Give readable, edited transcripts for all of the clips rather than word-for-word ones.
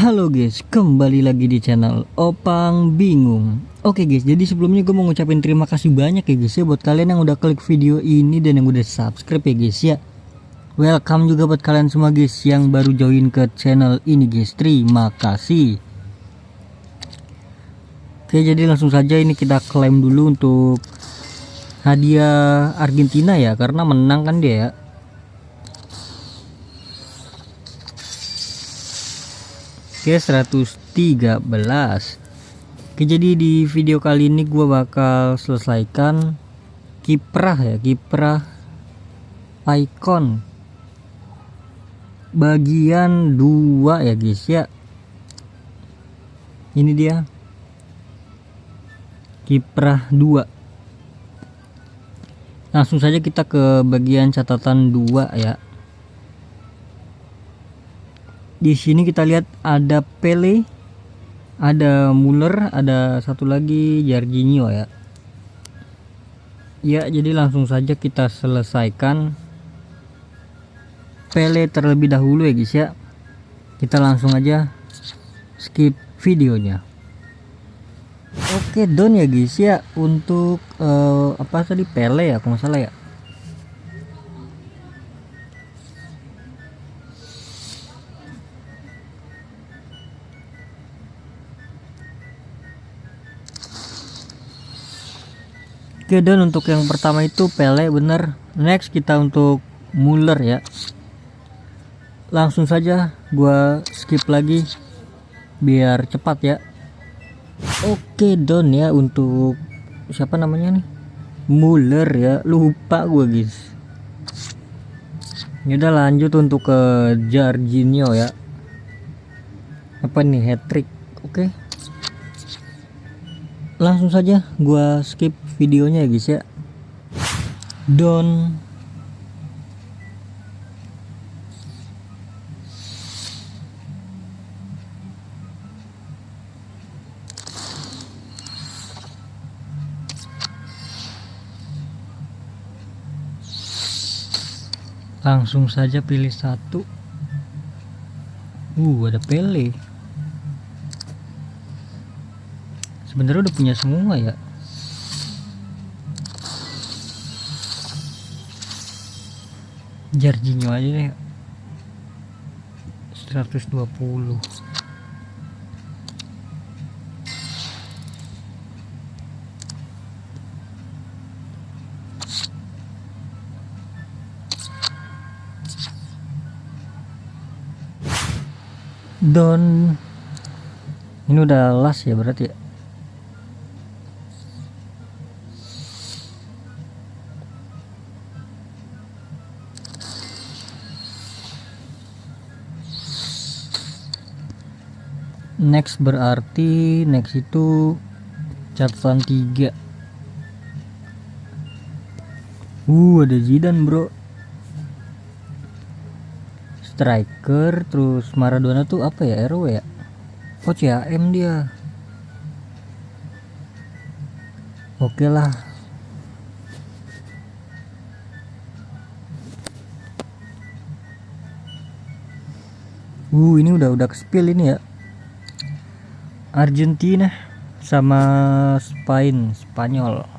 Halo guys, kembali lagi di channel Opang Bingung. Oke guys, jadi sebelumnya gue mau ngucapin terima kasih banyak ya guys ya buat kalian yang udah klik video ini dan yang udah subscribe ya guys ya. Welcome juga buat kalian semua guys yang baru join ke channel ini guys. Terima kasih. Oke, jadi langsung saja ini kita klaim dulu untuk hadiah Argentina ya, karena menang kan dia ya. Oke, 113. Oke, jadi di video kali ini gua bakal selesaikan kiprah icon bagian 2 ya guys ya. Ini dia kiprah 2. Langsung saja kita ke bagian catatan 2 ya. Di sini kita lihat ada Pele, ada Muller, ada satu lagi Jorginho ya. Ya, jadi langsung saja kita selesaikan Pele terlebih dahulu ya guys ya. Kita langsung aja skip videonya. Oke, done ya guys ya untuk apa tadi, Pele ya kalau nggak salah ya. Oke, dan untuk yang pertama itu Pele bener. Next kita untuk Muller ya. Langsung saja gua skip lagi biar cepat ya. Oke, done ya untuk siapa namanya nih, Muller ya, lupa gua guys. Ini udah lanjut untuk ke Jorginho ya. Apa nih, hat trick. Oke, langsung saja gua skip videonya ya guys ya. Don. Langsung saja pilih satu. Ada Pele. Sebenarnya udah punya semua ya. Jorginho aja deh, 120. Don. Ini udah last ya berarti ya. Next berarti next itu catatan 3. Ada Zidane bro, striker. Terus Maradona tuh apa ya, RW ya, oh CAM dia. Oke lah. Ini udah ke spill ini ya. Argentina sama Espanyola.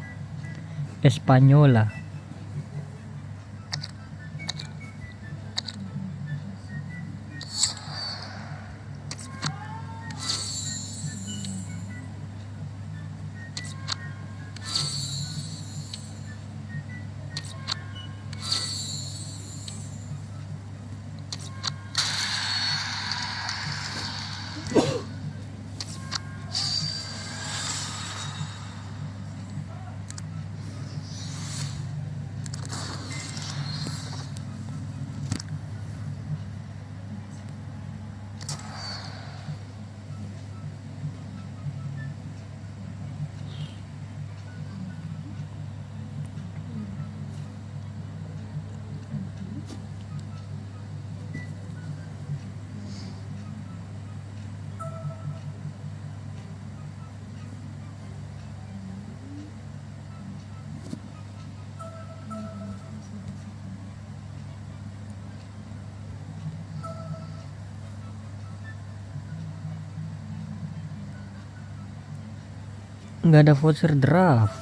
nggak ada voucher draft,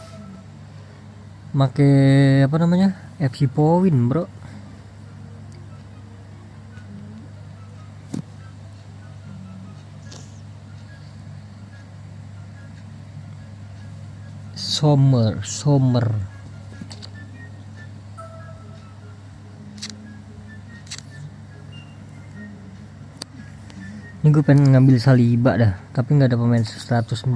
make apa namanya, FC point bro. Sommer ini gue pengen ngambil Saliba dah, tapi nggak ada pemain 119.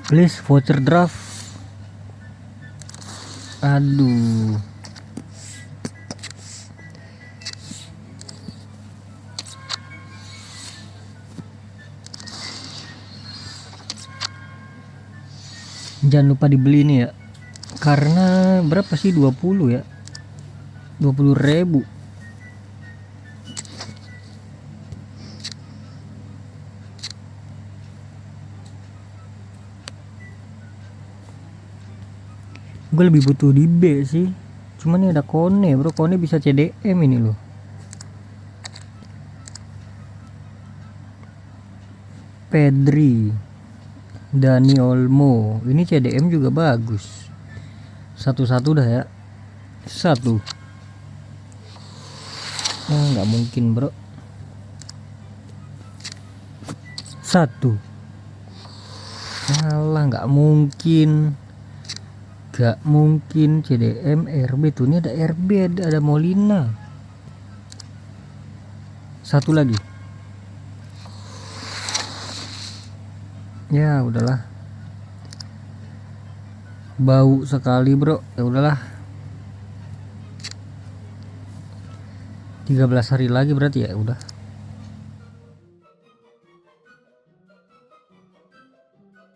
Please voucher draft. Aduh. Jangan lupa dibeli nih ya. Karena berapa sih, 20 ya? 20.000. Gue lebih butuh di B sih. Cuman ini ada Kone bro, Kone bisa CDM ini loh. Pedri, Dani Olmo, ini CDM juga bagus. Satu-satu dah ya. Satu. Nggak mungkin bro. Satu. Alah, nggak mungkin. Gak mungkin CDM RB tuh, ini ada RB, ada Molina. Satu lagi. Ya udahlah. Bau sekali bro. Ya udahlah. 13 hari lagi berarti ya udah.